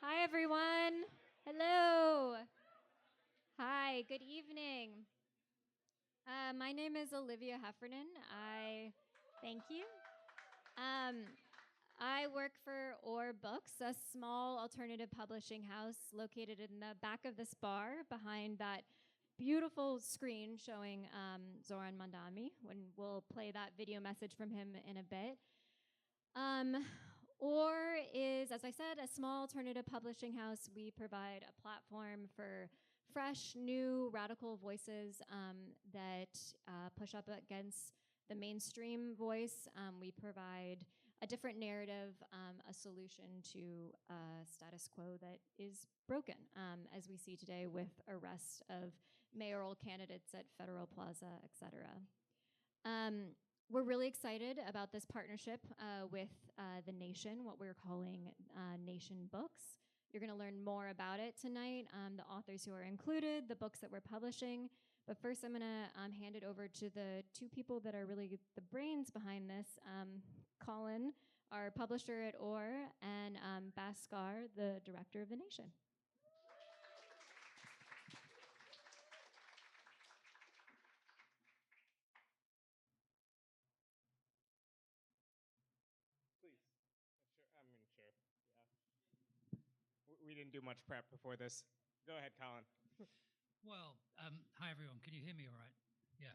Hi, everyone. Hello. Hi, good evening. My name is Olivia Heffernan. Thank you. Um, I work for Or Books, a small alternative publishing house located in the back of this bar behind that beautiful screen showing Zoran Mandami. When we'll play that video message from him in a bit. Or is, as I said, a small alternative publishing house. We provide a platform for fresh, new, radical voices that push up against the mainstream voice. We provide a different narrative, a solution to a status quo that is broken, as we see today with arrest of mayoral candidates at Federal Plaza, etc. We're really excited about this partnership with the Nation, what we're calling Nation Books. You're going to learn more about it tonight, the authors who are included, the books that we're publishing. But first, I'm going to hand it over to the two people that are really the brains behind this, Colin, our publisher at OR, and Bhaskar, the director of the Nation. We didn't do much prep before this. Go ahead, Colin. Well, hi everyone. Can you hear me all right? Yeah.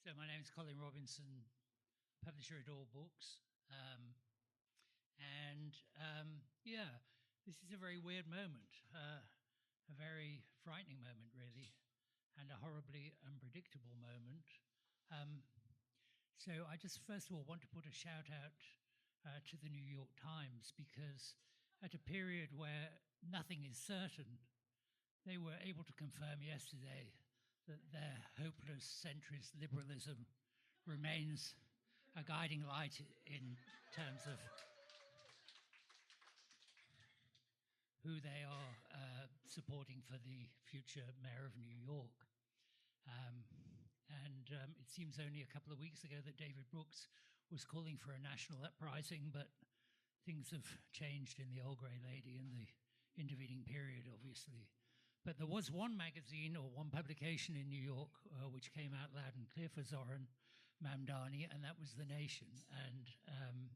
So my name is Colin Robinson, publisher at All Books. This is a very weird moment, a very frightening moment, really, and a horribly unpredictable moment. So I just first of all want to put a shout out to the New York Times, because at a period where nothing is certain, they were able to confirm yesterday that their hopeless centrist liberalism remains a guiding light in terms of who they are supporting for the future mayor of New York. It seems only a couple of weeks ago that David Brooks was calling for a national uprising, but things have changed in the Old Grey Lady in the intervening period, obviously. But there was one magazine or one publication in New York which came out loud and clear for Zoran Mamdani, and that was The Nation. And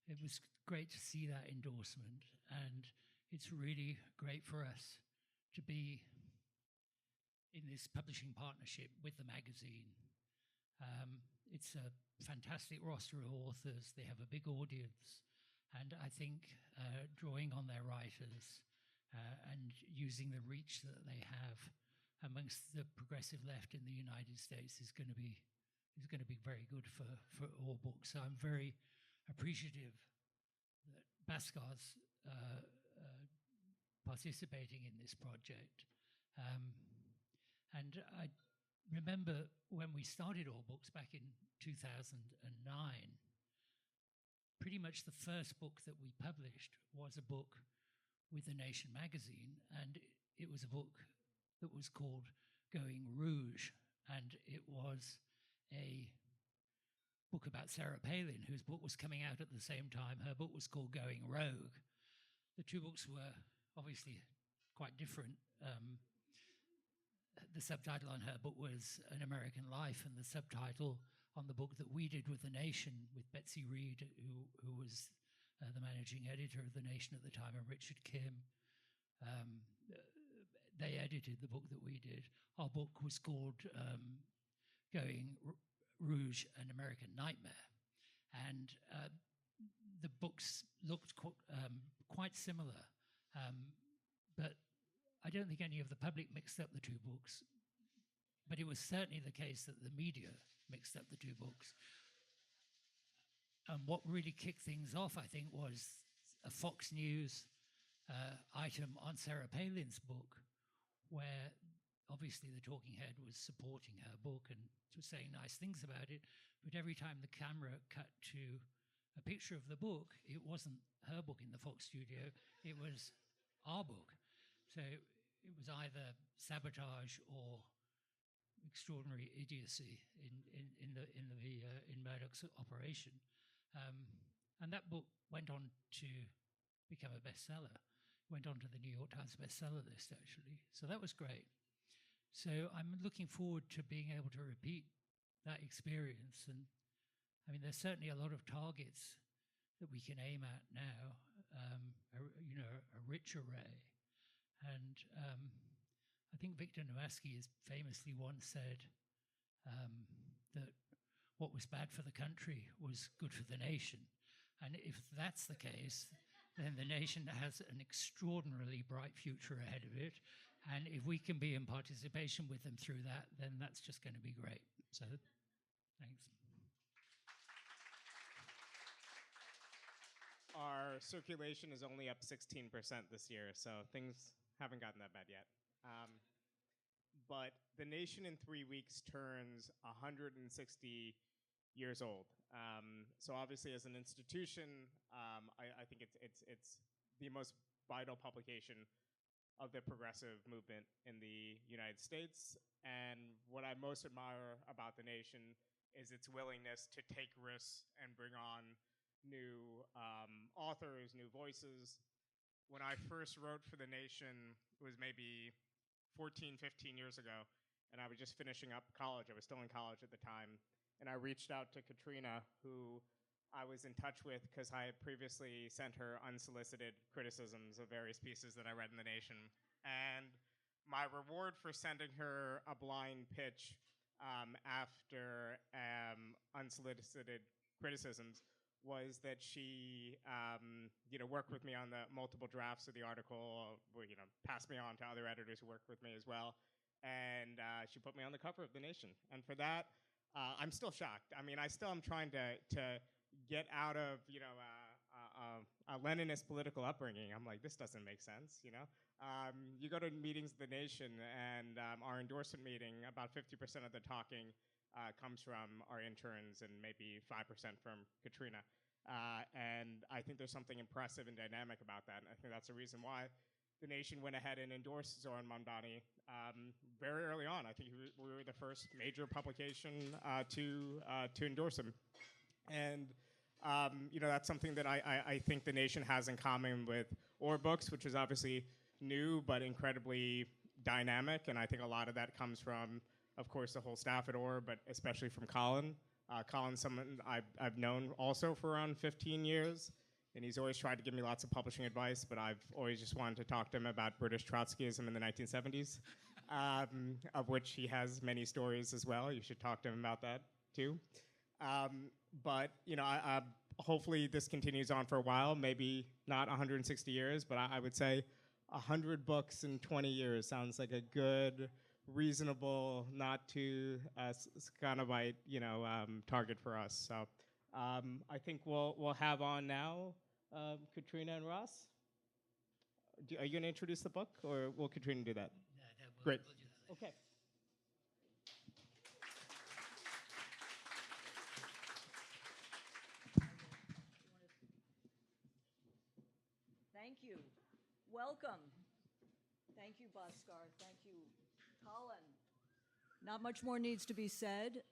it was great to see that endorsement. And it's really great for us to be in this publishing partnership with the magazine. It's a fantastic roster of authors. They have a big audience. And I think drawing on their writers and using the reach that they have amongst the progressive left in the United States is going to be very good for All Books. So I'm very appreciative that Bhaskar's participating in this project. And I remember when we started All Books back in 2009, pretty much the first book that we published was a book with the Nation magazine, and it was a book that was called Going Rouge, and it was a book about Sarah Palin, whose book was coming out at the same time. Her book was called Going Rogue. The two books were obviously quite different. The subtitle on her book was An American Life, and the subtitle on the book that we did with The Nation, with Betsy Reed, who was the managing editor of The Nation at the time, and Richard Kim. They edited the book that we did. Our book was called Going Rouge, An American Nightmare. And the books looked quite similar, but I don't think any of the public mixed up the two books, but it was certainly the case that the media mixed up the two books. And what really kicked things off, I think, was a Fox News item on Sarah Palin's book, where obviously the talking head was supporting her book and was saying nice things about it, but every time the camera cut to a picture of the book, it wasn't her book in the Fox studio, it was our book. So it was either sabotage or extraordinary idiocy in Murdoch's operation. And that book went on to become a bestseller. went on to the New York Times bestseller list, actually. So that was great. So I'm looking forward to being able to repeat that experience. And I mean, there's certainly a lot of targets that we can aim at now, a rich array. And I think Victor Nowaski has famously once said that what was bad for the country was good for the nation. And if that's the case, then the nation has an extraordinarily bright future ahead of it. And if we can be in participation with them through that, then that's just going to be great. So, thanks. Our circulation is only up 16% this year, so things haven't gotten that bad yet. But the nation in 3 weeks turns 160 years old. So obviously, as an institution, I think it's the most vital publication of the progressive movement in the United States. And what I most admire about the nation is its willingness to take risks and bring on new authors, new voices. When I first wrote for the nation, it was maybe 14, 15 years ago, and I was just finishing up college. I was still in college at the time. And I reached out to Katrina, who I was in touch with because I had previously sent her unsolicited criticisms of various pieces that I read in the nation. And my reward for sending her a blind pitch after unsolicited criticisms was that she worked with me on the multiple drafts of the article, passed me on to other editors who worked with me as well. And she put me on the cover of The Nation. And for that, I'm still shocked. I mean, I still am trying to get out of, a Leninist political upbringing. I'm like, this doesn't make sense, You go to meetings of The Nation, and our endorsement meeting, about 50% of the talking comes from our interns and maybe 5% from Katrina. And I think there's something impressive and dynamic about that. And I think that's the reason why The Nation went ahead and endorsed Zoran Mandani very early on. I think we were the first major publication to endorse him. And that's something that I think The Nation has in common with Or Books, which is obviously new but incredibly dynamic. And I think a lot of that comes from, of course, the whole staff at Or, but especially from Colin. Colin's someone I've known also for around 15 years. And he's always tried to give me lots of publishing advice, but I've always just wanted to talk to him about British Trotskyism in the 1970s, of which he has many stories as well. You should talk to him about that, too. But hopefully this continues on for a while, maybe not 160 years, but I would say 100 books in 20 years sounds like a good, reasonable, not too Scanavite, target for us. So I think we'll have on now Katrina and Ross. Are you going to introduce the book, or will Katrina do that? Great. We'll do that. Okay. Thank you. Welcome. Thank you, Bhaskar. Thank you, Colin. Not much more needs to be said.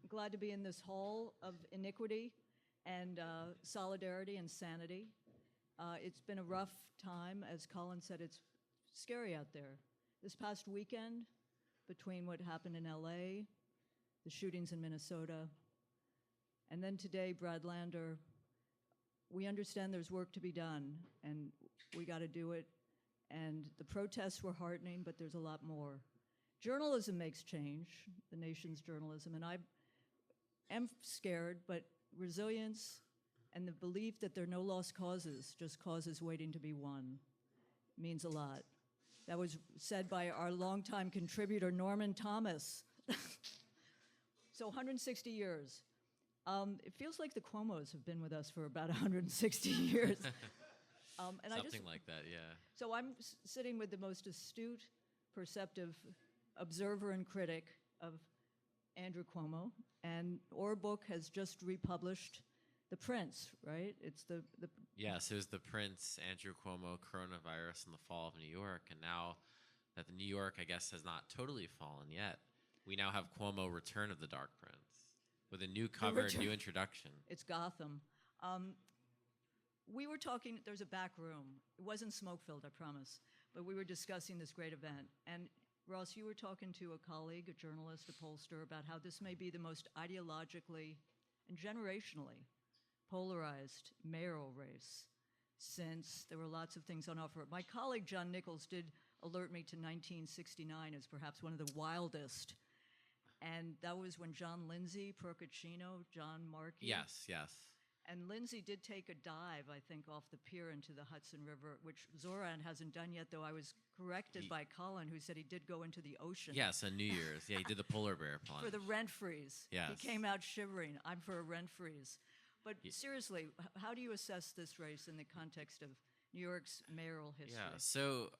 Glad to be in this hall of iniquity and solidarity and sanity. It's been a rough time. As Colin said, it's scary out there. This past weekend, between what happened in LA, the shootings in Minnesota, and then today, Brad Lander, we understand there's work to be done, and we got to do it. And the protests were heartening, but there's a lot more. Journalism makes change, the nation's journalism, and I am scared, but resilience and the belief that there are no lost causes, just causes waiting to be won, means a lot. That was said by our longtime contributor, Norman Thomas. So 160 years. It feels like the CUOMOs have been with us for about 160 years. And Something like that, yeah. So I'm sitting with the most astute, perceptive observer and critic of Andrew Cuomo, and Or Book has just republished The Prince, right? It's the Yes, it was The Prince, Andrew Cuomo, Coronavirus in the Fall of New York, and now that the New York, I guess, has not totally fallen yet, we now have Cuomo, Return of the Dark Prince, with a new cover, new introduction. It's Gotham. we were talking, there's a back room. It wasn't smoke-filled, I promise. But we were discussing this great event. And Ross, you were talking to a colleague, a journalist, a pollster, about how this may be the most ideologically and generationally polarized mayoral race since there were lots of things on offer. My colleague, John Nichols, did alert me to 1969 as perhaps one of the wildest. And that was when John Lindsay, Procaccino, John Markey. Yes, yes. And Lindsay did take a dive, I think, off the pier into the Hudson River, which Zoran hasn't done yet, though I was corrected by Colin, who said he did go into the ocean. Yes, on New Year's. Yeah, he did the polar bear plunge. For the rent freeze. Yes. He came out shivering. I'm for a rent freeze. But seriously, how do you assess this race in the context of New York's mayoral history? Yeah, so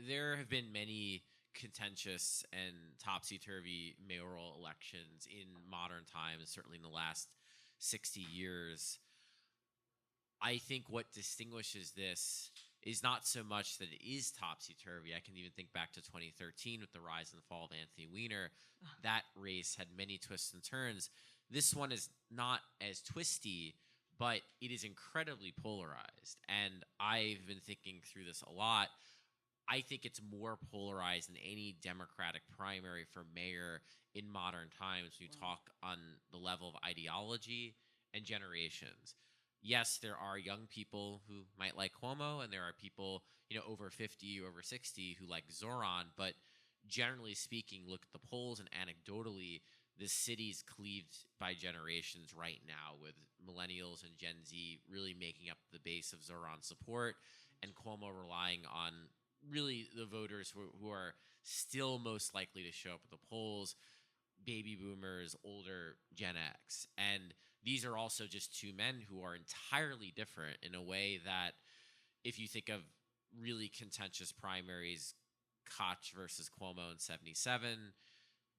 there have been many contentious and topsy-turvy mayoral elections in modern times, certainly in the last 60 years. I think what distinguishes this is not so much that it is topsy-turvy. I can even think back to 2013 with the rise and the fall of Anthony Weiner. That race had many twists and turns. This one is not as twisty, but it is incredibly polarized. And I've been thinking through this a lot. I think it's more polarized than any Democratic primary for mayor in modern times when you talk on the level of ideology and generations. Yes, there are young people who might like Cuomo, and there are people, over 50, over 60 who like Zoran, but generally speaking, look at the polls, and anecdotally, the city's cleaved by generations right now, with millennials and Gen Z really making up the base of Zoran's support, and Cuomo relying on really the voters who are still most likely to show up at the polls, baby boomers, older Gen X. And these are also just two men who are entirely different in a way that if you think of really contentious primaries, Koch versus Cuomo in 77,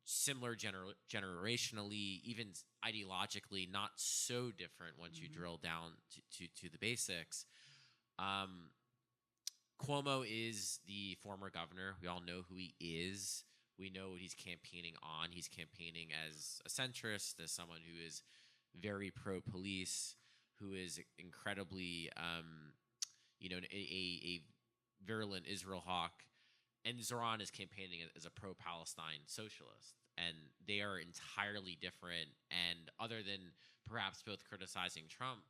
similar generationally, even ideologically, not so different once you drill down to the basics. Cuomo is the former governor. We all know who he is. We know what he's campaigning on. He's campaigning as a centrist, as someone who is very pro-police, who is incredibly, a virulent Israel hawk. And Zoran is campaigning as a pro-Palestine socialist. And they are entirely different. And other than perhaps both criticizing Trump,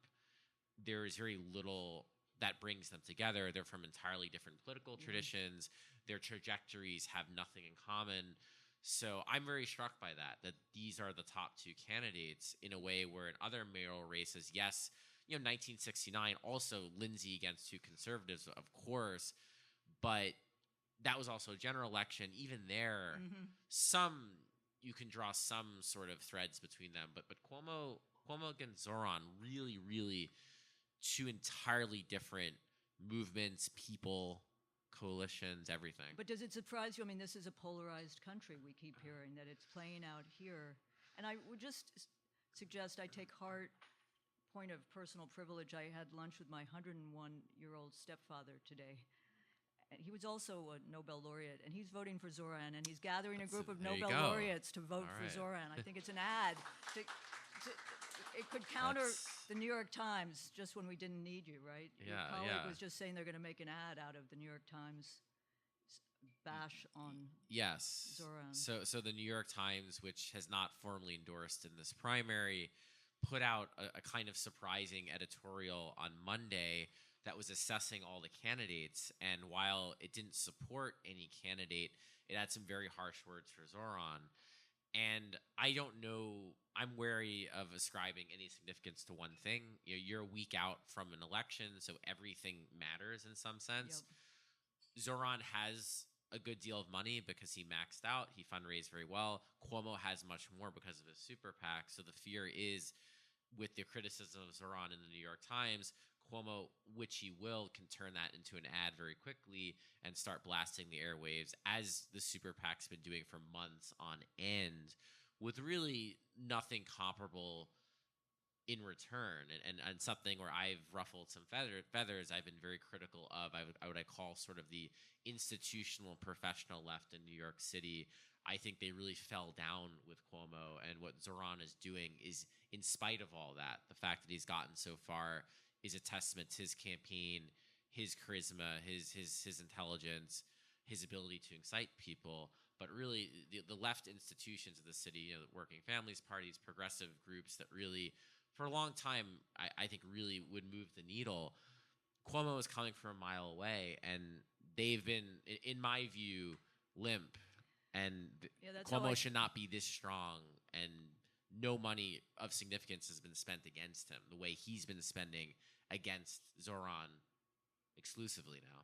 there is very little that brings them together. They're from entirely different political traditions. Their trajectories have nothing in common. So I'm very struck by that these are the top two candidates in a way where in other mayoral races, yes, 1969, also Lindsay against two conservatives, of course, but that was also a general election. Even there, you can draw some sort of threads between them, but Cuomo against Zoran, really, really two entirely different movements, people, coalitions, everything. But does it surprise you? I mean, this is a polarized country. We keep hearing that it's playing out here. And I would just suggest I take heart, point of personal privilege. I had lunch with my 101-year-old stepfather today. And he was also a Nobel laureate, and he's voting for Zoran, and he's gathering a group of Nobel laureates to vote for Zoran. I think it's an ad. It could counter the New York Times just when we didn't need you, right? Yeah, your colleague was just saying they're going to make an ad out of the New York Times bash on Zoran. So the New York Times, which has not formally endorsed in this primary, put out a kind of surprising editorial on Monday that was assessing all the candidates. And while it didn't support any candidate, it had some very harsh words for Zoran. And I don't know, I'm wary of ascribing any significance to one thing. You're a week out from an election, so everything matters in some sense. Zoran has a good deal of money because he maxed out. He fundraised very well. Cuomo has much more because of his super PAC. So the fear is, with the criticism of Zoran in the New York Times, Cuomo, which he will, can turn that into an ad very quickly and start blasting the airwaves, as the super PAC's been doing for months on end, with really nothing comparable in return. And something where I've ruffled some feathers, I've been very critical of, I would call sort of the institutional professional left in New York City. I think they really fell down with Cuomo, and what Zoran is doing is, in spite of all that, the fact that he's gotten so far, is a testament to his campaign, his charisma, his intelligence, his ability to incite people. But really, the left institutions of the city, the working families parties, progressive groups that really, for a long time, I think really would move the needle. Cuomo is coming from a mile away, and they've been, in my view, limp. And Cuomo should not be this strong, and no money of significance has been spent against him the way he's been spending against Zoran exclusively now.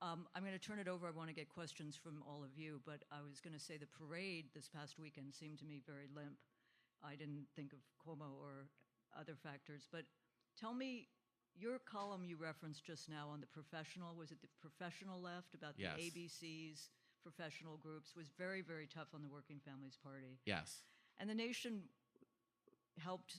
I'm going to turn it over. I want to get questions from all of you, but I was going to say the parade this past weekend seemed to me very limp. I didn't think of Cuomo or other factors, but tell me, your column you referenced just now on the professional, was it the professional left about the Yes. ABCs, professional groups, was very, very tough on the Working Families Party. Yes. And the Nation helped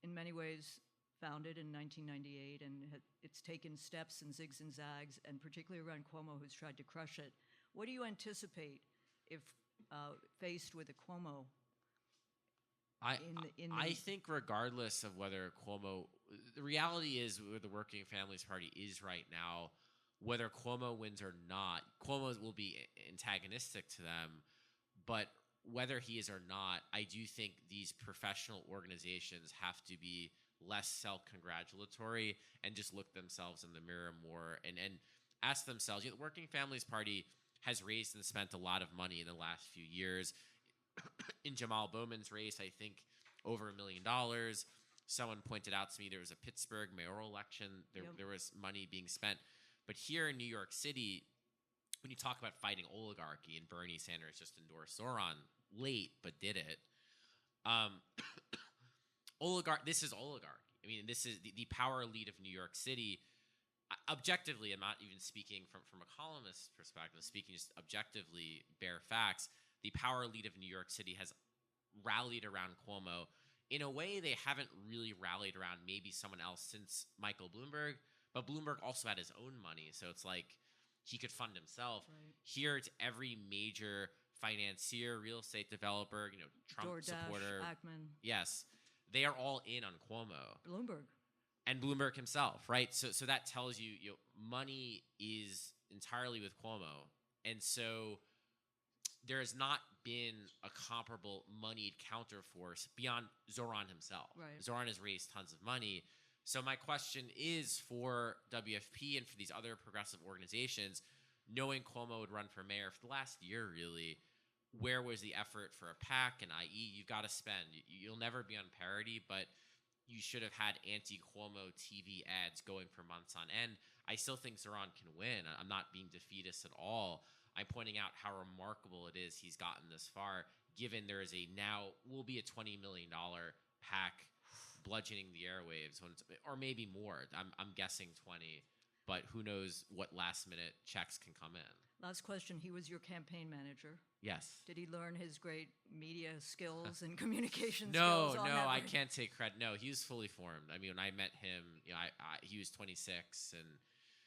in many ways, founded in 1998, and it's taken steps and zigs and zags, and particularly around Cuomo, who's tried to crush it. What do you anticipate if faced with a Cuomo? I think regardless of whether Cuomo, the reality is where the Working Families Party is right now, whether Cuomo wins or not, Cuomo will be antagonistic to them, but whether he is or not, I do think these professional organizations have to be less self-congratulatory and just look themselves in the mirror more and ask themselves, the Working Families Party has raised and spent a lot of money in the last few years. In Jamal Bowman's race, I think over $1 million. Someone pointed out to me there was a Pittsburgh mayoral election. There was money being spent. But here in New York City, when you talk about fighting oligarchy, and Bernie Sanders just endorsed Zoran late, but did it. This is oligarchy. I mean, this is the power elite of New York City. Objectively, I'm not even speaking from a columnist's perspective, speaking just objectively, bare facts. The power elite of New York City has rallied around Cuomo in a way they haven't really rallied around maybe someone else since Michael Bloomberg. But Bloomberg also had his own money, so it's like he could fund himself. Right. Here, it's every major financier, real estate developer, Trump DoorDash, supporter. Ackman. Yes, they are all in on Cuomo. Bloomberg. And Bloomberg himself, right? So that tells you, money is entirely with Cuomo. And so there has not been a comparable moneyed counterforce beyond Zoran himself. Right. Zoran has raised tons of money. So my question is for WFP and for these other progressive organizations, knowing Cuomo would run for mayor for the last year, really, where was the effort for a PAC and IE? You've got to spend. You'll never be on parity, but you should have had anti-Cuomo TV ads going for months on end. I still think Zoran can win. I'm not being defeatist at all. I'm pointing out how remarkable it is he's gotten this far, given there is will be a $20 million PAC bludgeoning the airwaves, or maybe more. I'm guessing 20, but who knows what last-minute checks can come in. Last question. He was your campaign manager. Yes. Did he learn his great media skills and communication skills? No, I can't take credit. No, he was fully formed. I mean, when I met him, he was 26 and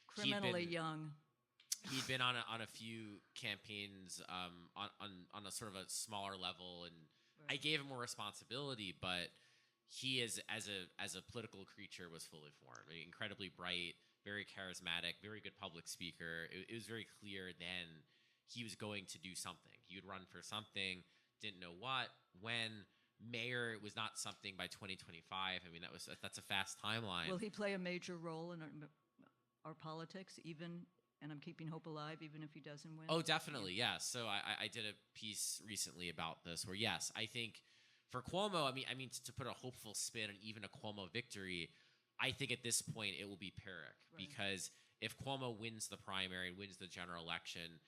criminally young. He'd been on a few campaigns on a sort of a smaller level, and right. I gave him more responsibility, but he is as a political creature was fully formed. I mean, incredibly bright, very charismatic, very good public speaker. It was very clear then he was going to do something. He would run for something, didn't know what, when. Mayor was not something by 2025. I mean, that's a fast timeline. Will he play a major role in our politics, even? And I'm keeping hope alive, even if he doesn't win? Oh, definitely, yes. So I did a piece recently about this where, yes, I think for Cuomo, I mean to put a hopeful spin on even a Cuomo victory, I think at this point it will be Pyrrhic. Right. Because if Cuomo wins the primary, wins the general election,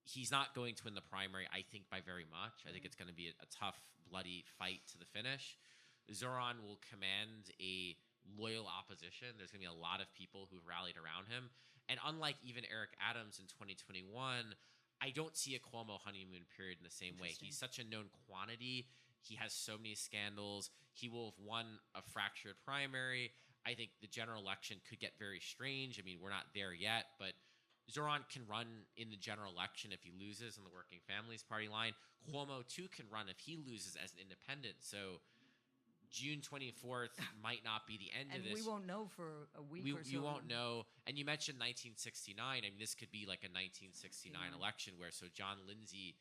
he's not going to win the primary, I think, by very much. Right. I think it's going to be a tough, bloody fight to the finish. Zoran will command a loyal opposition. There's going to be a lot of people who've rallied around him. And unlike even Eric Adams in 2021, I don't see a Cuomo honeymoon period in the same way. He's such a known quantity. He has so many scandals. He will have won a fractured primary. I think the general election could get very strange. I mean, we're not there yet, but Zoran can run in the general election if he loses on the Working Families Party line. Cuomo, too, can run if he loses as an independent. So June 24th might not be the end And of this. we won't know for a week or so. You won't know. And you mentioned 1969. I mean, this could be like a 1969 election where John Lindsay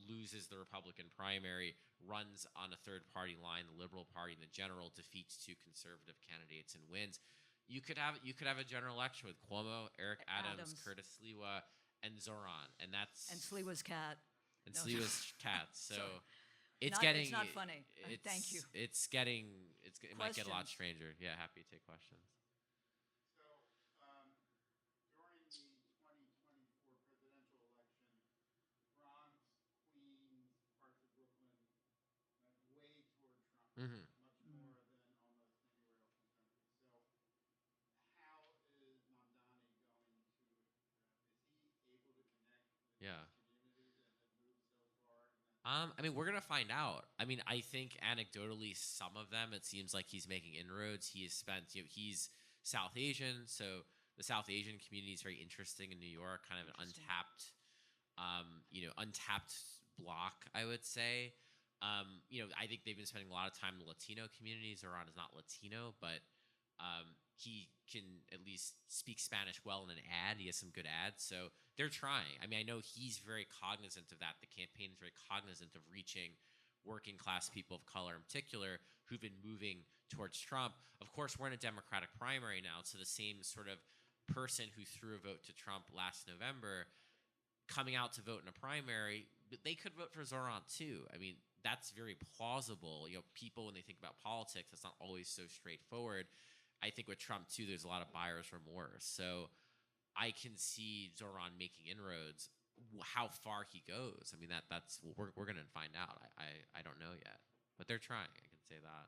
loses the Republican primary, runs on a third party line, the Liberal Party in the general, defeats two conservative candidates and wins. You could have a general election with Cuomo, Eric Adams. Curtis Sliwa, and Zoran, and Sliwa's cat. And Sliwa's cat. So it's not funny. Thank you. It might get a lot stranger. Yeah, happy to take questions. So during the 2024 presidential election, Bronx, Queens, parts of Brooklyn went way toward Trump, Mm-hmm. much more than almost anywhere else in the country. So how is Mamdani going to, is he able to connect with Yeah. these communities and have moved so far? I mean, we're gonna find out. I mean, I think anecdotally, some of them, it seems like he's making inroads. He has spent, he's South Asian, so the South Asian community is very interesting in New York, kind of an untapped, untapped block, I would say. I think they've been spending a lot of time in the Latino communities. Zoran is not Latino, but he can at least speak Spanish well in an ad. He has some good ads. So they're trying. I mean, I know he's very cognizant of that. The campaign is very cognizant of reaching working class people of color in particular who've been moving towards Trump. Of course, we're in a Democratic primary now. So the same sort of person who threw a vote to Trump last November coming out to vote in a primary, they could vote for Zoran too. I mean, that's very plausible. People, when they think about politics, that's not always so straightforward. I think with Trump too, there's a lot of buyer's remorse. So I can see Zoran making inroads. How far he goes, I mean, that's we're gonna find out. I don't know yet, but they're trying. I can say that.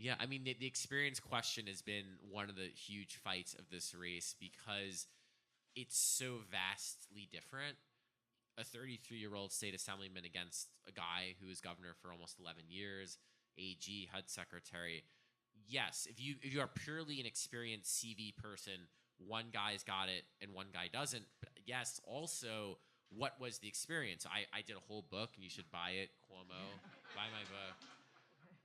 Yeah, I mean, the experience question has been one of the huge fights of this race because it's so vastly different. A 33-year-old state assemblyman against a guy who was governor for almost 11 years, AG, HUD secretary. Yes, if you are purely an experienced CV person, one guy's got it and one guy doesn't. But yes, also, what was the experience? I did a whole book, and you should buy it, Cuomo. Buy my book.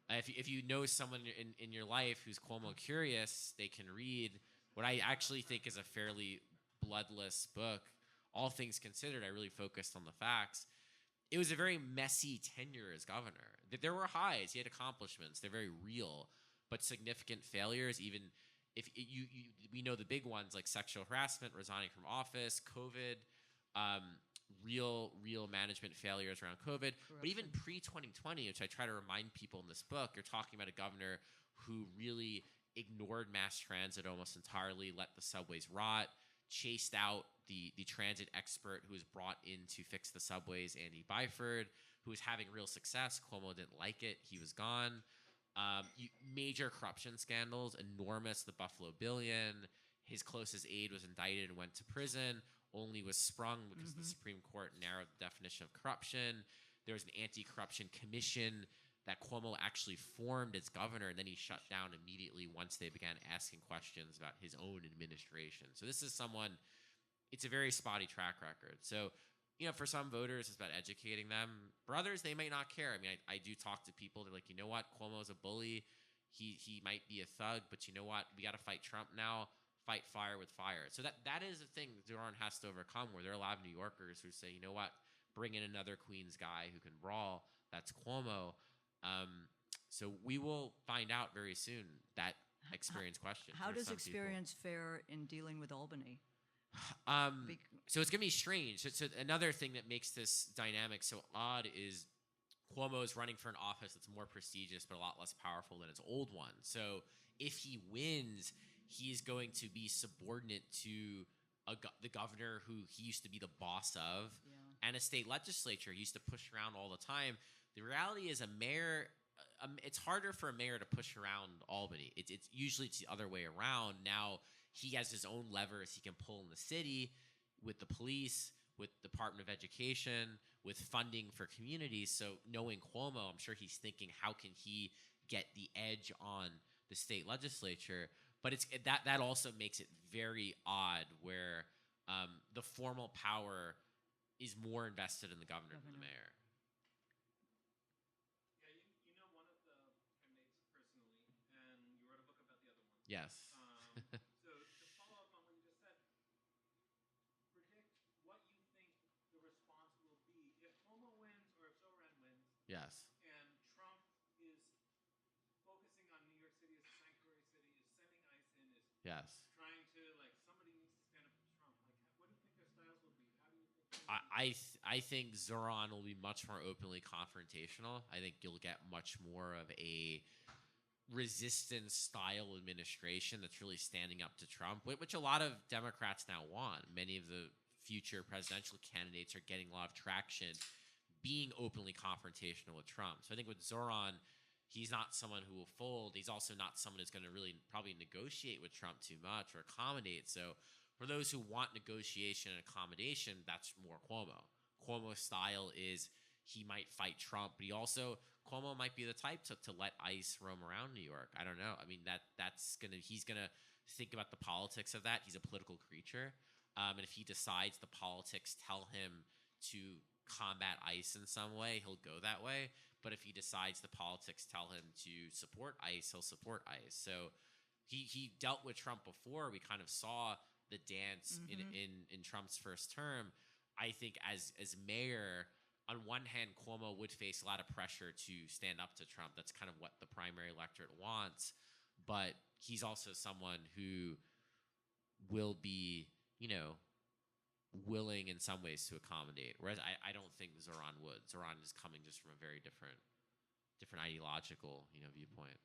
If you know someone in your life who's Cuomo curious, they can read what I actually think is a fairly bloodless book. All things considered, I really focused on the facts. It was a very messy tenure as governor. There were highs, he had accomplishments, they're very real, but significant failures. Even if we know the big ones like sexual harassment, resigning from office, COVID. Real management failures around COVID. Corruption. But even pre-2020, which I try to remind people in this book, you're talking about a governor who really ignored mass transit almost entirely, let the subways rot, chased out the transit expert who was brought in to fix the subways, Andy Byford, who was having real success. Cuomo didn't like it. He was gone. Major corruption scandals, enormous, the Buffalo Billion. His closest aide was indicted and went to prison. Only was sprung because the Supreme Court narrowed the definition of corruption. There was an anti-corruption commission that Cuomo actually formed as governor, and then he shut down immediately once they began asking questions about his own administration. So this is someone, it's a very spotty track record. So, for some voters, it's about educating them. For others, they may not care. I mean, I do talk to people. They're like, you know what? Cuomo's a bully. He might be a thug, but you know what? We got to fight Trump now. Fight fire with fire. So that is a thing Zoran has to overcome, where there are a lot of New Yorkers who say, you know what, bring in another Queens guy who can brawl. That's Cuomo. So we will find out very soon that experience question. How does experience fare in dealing with Albany? So it's going to be strange. So another thing that makes this dynamic so odd is Cuomo is running for an office that's more prestigious but a lot less powerful than his old one. So if he wins, he's going to be subordinate to the governor who he used to be the boss of, and a state legislature he used to push around all the time. The reality is a mayor, it's harder for a mayor to push around Albany. It's usually the other way around. Now he has his own levers he can pull in the city with the police, with the Department of Education, with funding for communities. So knowing Cuomo, I'm sure he's thinking, how can he get the edge on the state legislature. But that also makes it very odd where the formal power is more invested in the governor than the mayor. Yeah, you know one of the candidates personally, and you wrote a book about the other one. Yes. So to follow up on what you just said, predict what you think the response will be if Cuomo wins or if Zoran wins. Yes. And Trump is focusing on New York City as a sanctuary city, is sending ICE in, is Yes. trying to somebody needs to stand up to Trump. What do you think their styles will be? How do you think? I think Zoran will be much more openly confrontational. I think you'll get much more of a resistance style administration that's really standing up to Trump, which a lot of Democrats now want. Many of the future presidential candidates are getting a lot of traction being openly confrontational with Trump. So I think with Zoran, he's not someone who will fold. He's also not someone who's going to really probably negotiate with Trump too much or accommodate. So for those who want negotiation and accommodation, that's more Cuomo. Cuomo's style is he might fight Trump, but Cuomo might be the type to let ICE roam around New York. I don't know. I mean, he's gonna think about the politics of that. He's a political creature. And if he decides the politics tell him to combat ICE in some way, he'll go that way. But if he decides the politics tell him to support ICE, he'll support ICE. So he dealt with Trump before. We kind of saw the dance in Trump's first term. I think as mayor, on one hand, Cuomo would face a lot of pressure to stand up to Trump. That's kind of what the primary electorate wants. But he's also someone who will be, willing in some ways to accommodate. Whereas I don't think Zoran would. Zoran is coming just from a very different ideological, viewpoint.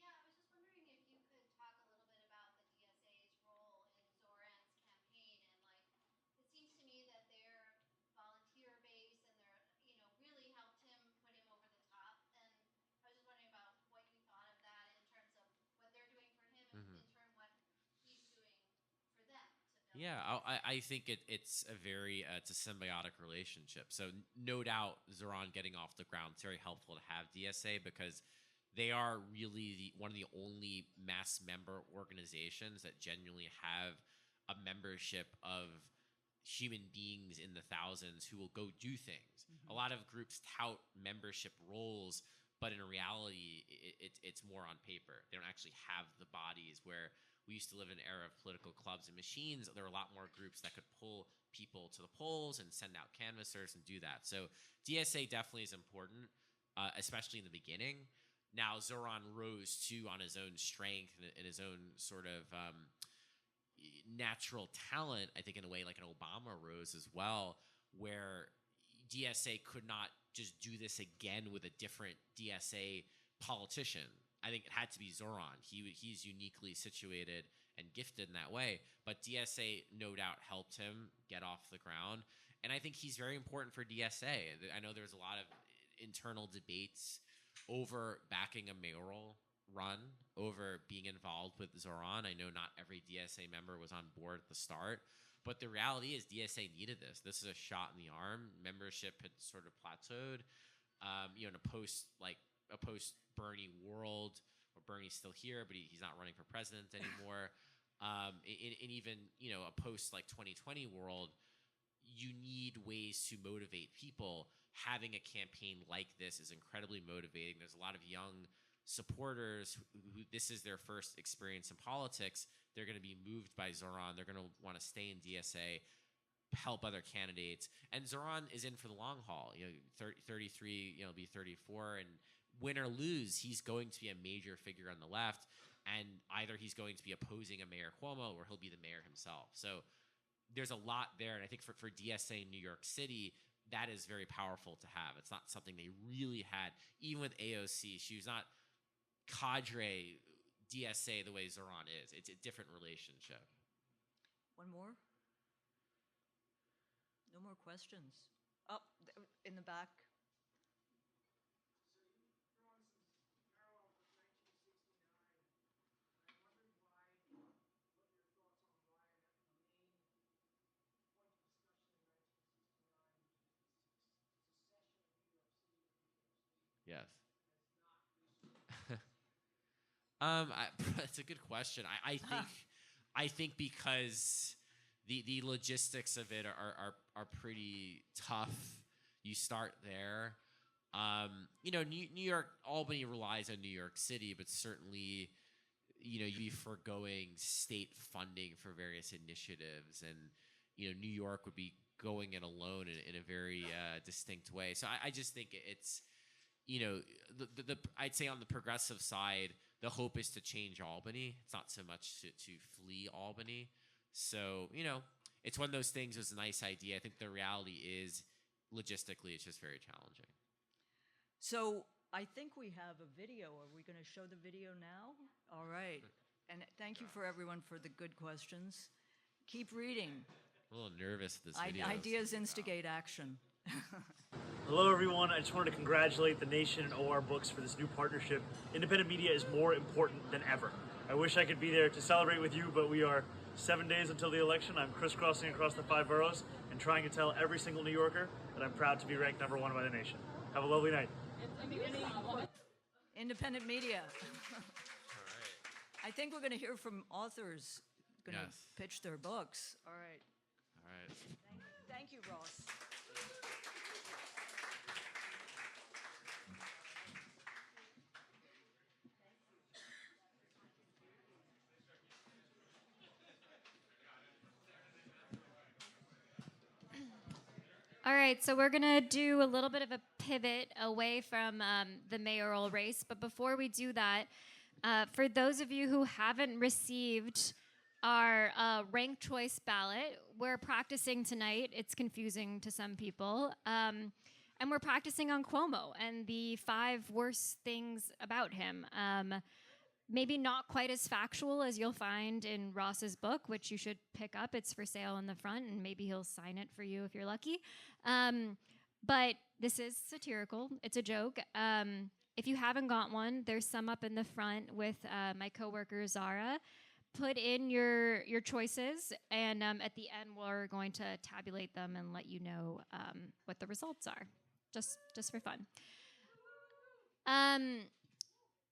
Yeah, I was just wondering if you could talk a little bit about the DSA's role in Zoran's campaign. And it seems to me that their volunteer base and their, really helped him, put him over the top. And I was just wondering about what you thought of that in terms of what they're doing for him and in turn what he's doing for them to build. Yeah, I think it's it's a symbiotic relationship. So no doubt Zoran getting off the ground, it's very helpful to have DSA because they are really one of the only mass member organizations that genuinely have a membership of human beings in the thousands who will go do things. A lot of groups tout membership roles, but in reality, it's more on paper. They don't actually have the bodies where we used to live in an era of political clubs and machines. There were a lot more groups that could pull people to the polls and send out canvassers and do that. So DSA definitely is important, especially in the beginning. Now Zoran rose too on his own strength and his own sort of natural talent, I think in a way like an Obama rose as well, where DSA could not just do this again with a different DSA politician. I think it had to be Zoran. He's uniquely situated and gifted in that way. But DSA no doubt helped him get off the ground. And I think he's very important for DSA. I know there's a lot of internal debates over backing a mayoral run, over being involved with Zoran. I know not every DSA member was on board at the start, but the reality is DSA needed this. This is a shot in the arm. Membership had sort of plateaued. In a post Bernie world, where Bernie's still here, but he's not running for president anymore. In even a post 2020 world, you need ways to motivate people. Having a campaign like this is incredibly motivating. There's a lot of young supporters who this is their first experience in politics. They're going to be moved by Zoran. They're going to want to stay in DSA, help other candidates. And Zoran is in for the long haul. 33, be 34, and win or lose, he's going to be a major figure on the left. And either he's going to be opposing a Mayor Cuomo or he'll be the mayor himself. So there's a lot there. And I think for DSA in New York City, that is very powerful to have. It's not something they really had. Even with AOC, she was not cadre DSA the way Zoran is. It's a different relationship. One more? No more questions. Oh, in the back. Yes. That's a good question. I think because the logistics of it are pretty tough. You start there. New York, Albany relies on New York City, but certainly, you'd be foregoing state funding for various initiatives, and New York would be going it alone in a very distinct way. So I just think it's, I'd say on the progressive side, the hope is to change Albany. It's not so much to flee Albany. So, it's one of those things. It's a nice idea. I think the reality is, logistically, it's just very challenging. So I think we have a video. Are we going to show the video now? All right. And thank you for everyone for the good questions. Keep reading. I'm a little nervous this video. Ideas instigate action. Hello, everyone. I just wanted to congratulate the Nation and OR Books for this new partnership. Independent media is more important than ever. I wish I could be there to celebrate with you, but we are 7 days until the election. I'm crisscrossing across the 5 boroughs and trying to tell every single New Yorker that I'm proud to be ranked #1 by the Nation. Have a lovely night. Independent media. All right. I think we're going to hear from authors going to Yes. pitch their books. All right. All right. Thank you, Ross. All right, so we're going to do a little bit of a pivot away from the mayoral race. But before we do that, for those of you who haven't received our ranked choice ballot, we're practicing tonight. It's confusing to some people. And we're practicing on CUOMO and the 5 worst things about him. Maybe not quite as factual as you'll find in Ross's book, which you should pick up. It's for sale in the front, and maybe he'll sign it for you if you're lucky. But this is satirical. It's a joke. If you haven't got one, there's some up in the front with my coworker Zara. Put in your choices, and at the end, we're going to tabulate them and let you know what the results are, just for fun.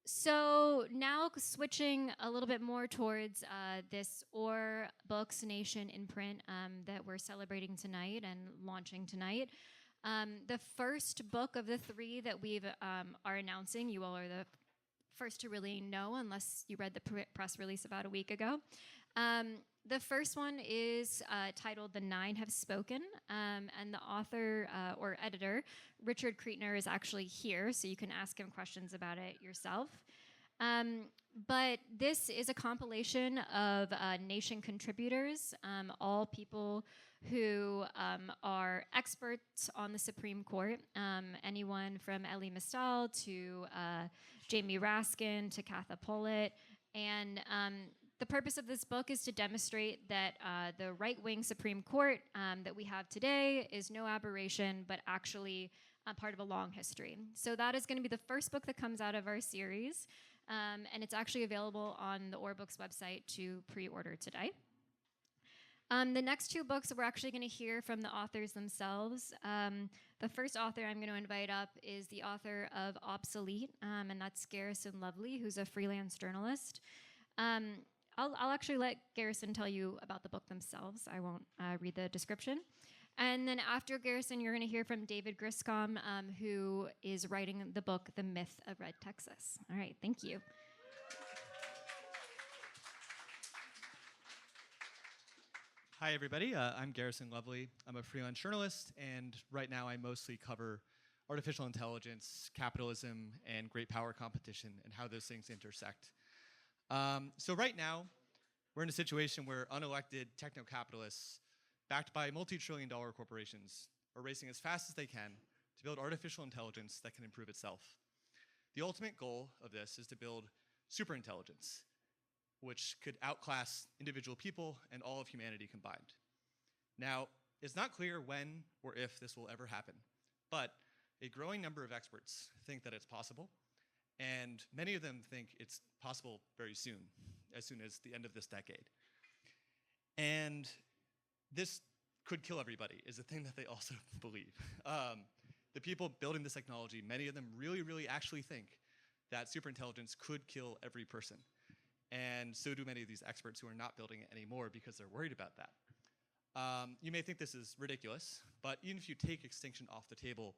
So now switching a little bit more towards this OR Books Nation imprint that we're celebrating tonight and launching tonight. The first book of the 3 that we've are announcing, you all are the first to really know unless you read the press release about a week ago. The first one is titled The 9 Have Spoken, and the author or editor, Richard Kreitner, is actually here, so you can ask him questions about it yourself. But this is a compilation of Nation contributors, all people who are experts on the Supreme Court, anyone from Elie Mystal to Jamie Raskin to Katha Pollitt, and the purpose of this book is to demonstrate that the right-wing Supreme Court that we have today is no aberration, but actually part of a long history. So that is going to be the first book that comes out of our series, and it's actually available on the OR Books website to pre-order today. The next 2 books we're actually going to hear from the authors themselves. The first author I'm going to invite up is the author of Obsolete, and that's Garrison Lovely, who's a freelance journalist. I'll actually let Garrison tell you about the book themselves. I won't read the description. And then after Garrison, you're going to hear from David Griscom, who is writing the book, The Myth of Red Texas. All right, thank you. Hi, everybody. I'm Garrison Lovely. I'm a freelance journalist, and right now I mostly cover artificial intelligence, capitalism, and great power competition, and how those things intersect. So right now, we're in a situation where unelected techno-capitalists, backed by multi-trillion-dollar corporations, are racing as fast as they can to build artificial intelligence that can improve itself. The ultimate goal of this is to build superintelligence, which could outclass individual people and all of humanity combined. Now, it's not clear when or if this will ever happen, but a growing number of experts think that it's possible, and many of them think it's possible very soon as the end of this decade. And this could kill everybody is the thing that they also believe. The people building this technology, many of them really, really actually think that superintelligence could kill every person. And so do many of these experts who are not building it anymore because they're worried about that. You may think this is ridiculous, but even if you take extinction off the table,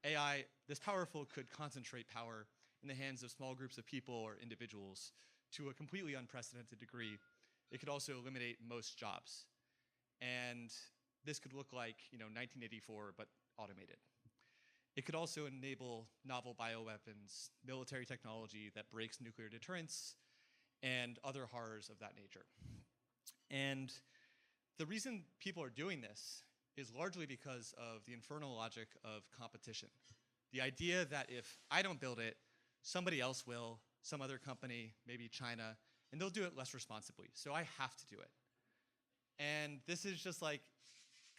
AI, this powerful, could concentrate power in the hands of small groups of people or individuals to a completely unprecedented degree. It could also eliminate most jobs. And this could look like 1984, but automated. It could also enable novel bioweapons, military technology that breaks nuclear deterrence, and other horrors of that nature. And the reason people are doing this is largely because of the infernal logic of competition. The idea that if I don't build it, somebody else will, some other company, maybe China, and they'll do it less responsibly. So I have to do it. And this is just like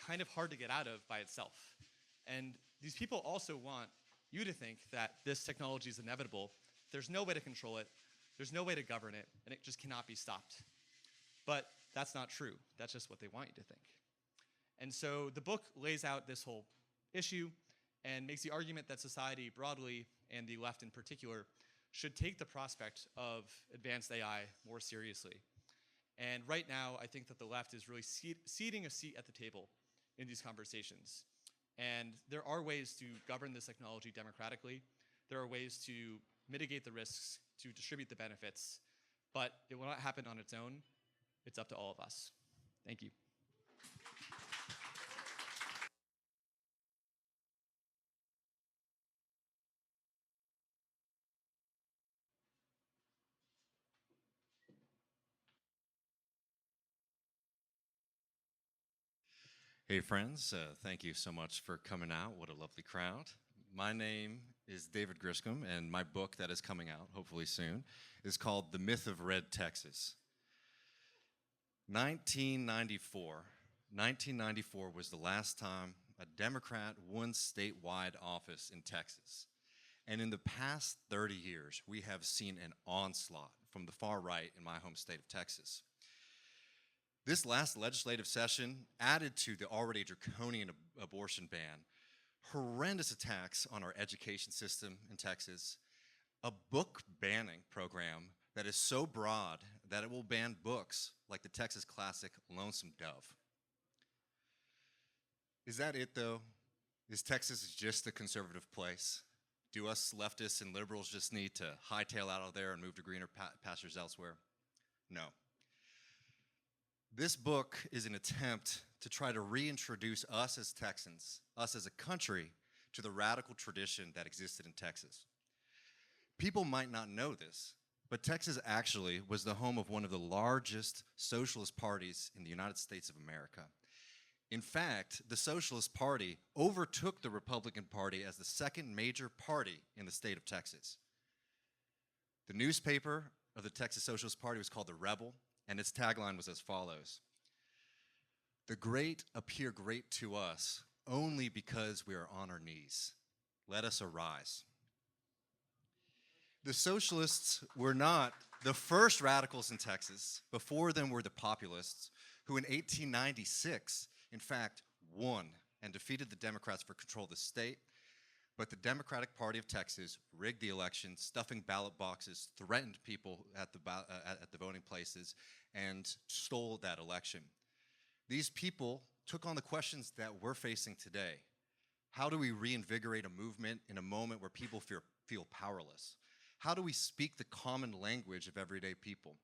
kind of hard to get out of by itself. And these people also want you to think that this technology is inevitable. There's no way to control it. There's no way to govern it, and it just cannot be stopped. But that's not true. That's just what they want you to think. And so the book lays out this whole issue and makes the argument that society broadly, and the left in particular, should take the prospect of advanced AI more seriously. And right now, I think that the left is really ceding a seat at the table in these conversations. And there are ways to govern this technology democratically. There are ways to mitigate the risks, to distribute the benefits, but it will not happen on its own. It's up to all of us. Thank you. Hey friends, thank you so much for coming out. What a lovely crowd. My name is David Griscom, and my book that is coming out, hopefully soon, is called The Myth of Red Texas. 1994 was the last time a Democrat won statewide office in Texas. And in the past 30 years, we have seen an onslaught from the far right in my home state of Texas. This last legislative session added to the already draconian abortion ban horrendous attacks on our education system in Texas, a book banning program that is so broad that it will ban books like the Texas classic Lonesome Dove. Is that it though? Is Texas just a conservative place? Do us leftists and liberals just need to hightail out of there and move to greener pastures elsewhere? No. This book is an attempt to try to reintroduce us as Texans, us as a country, to the radical tradition that existed in Texas. People might not know this, but Texas actually was the home of one of the largest socialist parties in the United States of America. In fact, the Socialist Party overtook the Republican Party as the second major party in the state of Texas. The newspaper of the Texas Socialist Party was called The Rebel, and its tagline was as follows: "The great appear great to us only because we are on our knees. Let us arise." The socialists were not the first radicals in Texas. Before them were the populists, who in 1896, in fact, won and defeated the Democrats for control of the state. But the Democratic Party of Texas rigged the election, stuffing ballot boxes, threatened people at the voting places, and stole that election. These people took on the questions that we're facing today. How do we reinvigorate a movement in a moment where people feel powerless? How do we speak the common language of everyday people?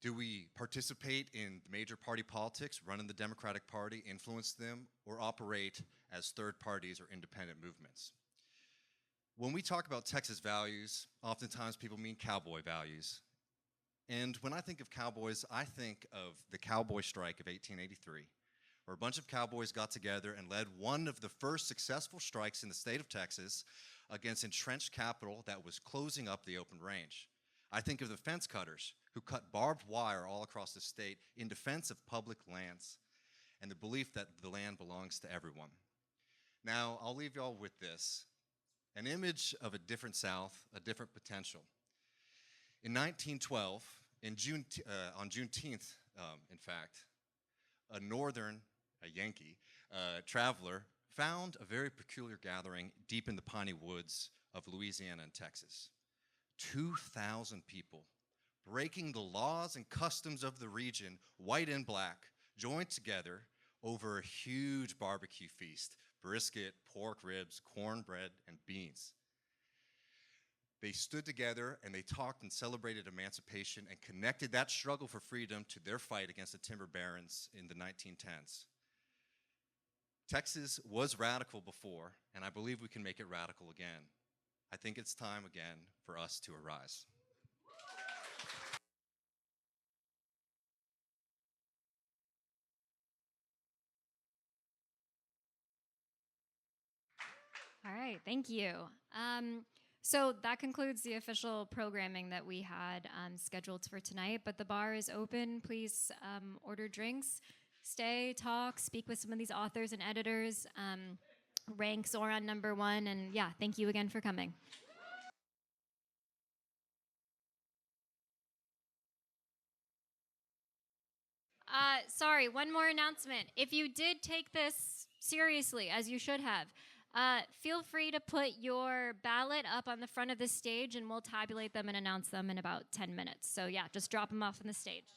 Do we participate in major party politics, run in the Democratic Party, influence them, or operate as third parties or independent movements? When we talk about Texas values, oftentimes people mean cowboy values. And when I think of cowboys, I think of the cowboy strike of 1883, where a bunch of cowboys got together and led one of the first successful strikes in the state of Texas against entrenched capital that was closing up the open range. I think of the fence cutters who cut barbed wire all across the state in defense of public lands and the belief that the land belongs to everyone. Now, I'll leave y'all with this, an image of a different South, a different potential. In 1912, on Juneteenth, in fact, a Yankee traveler found a very peculiar gathering deep in the piney woods of Louisiana and Texas. 2,000 people, breaking the laws and customs of the region, white and black, joined together over a huge barbecue feast, brisket, pork ribs, cornbread, and beans. They stood together and they talked and celebrated emancipation and connected that struggle for freedom to their fight against the timber barons in the 1910s. Texas was radical before, and I believe we can make it radical again. I think it's time again for us to arise. All right, thank you. So that concludes the official programming that we had scheduled for tonight, but the bar is open. Please order drinks, stay, talk, speak with some of these authors and editors, rank Zoran #1, and yeah, thank you again for coming. Sorry, one more announcement. If you did take this seriously, as you should have, feel free to put your ballot up on the front of the stage and we'll tabulate them and announce them in about 10 minutes. So yeah, just drop them off on the stage.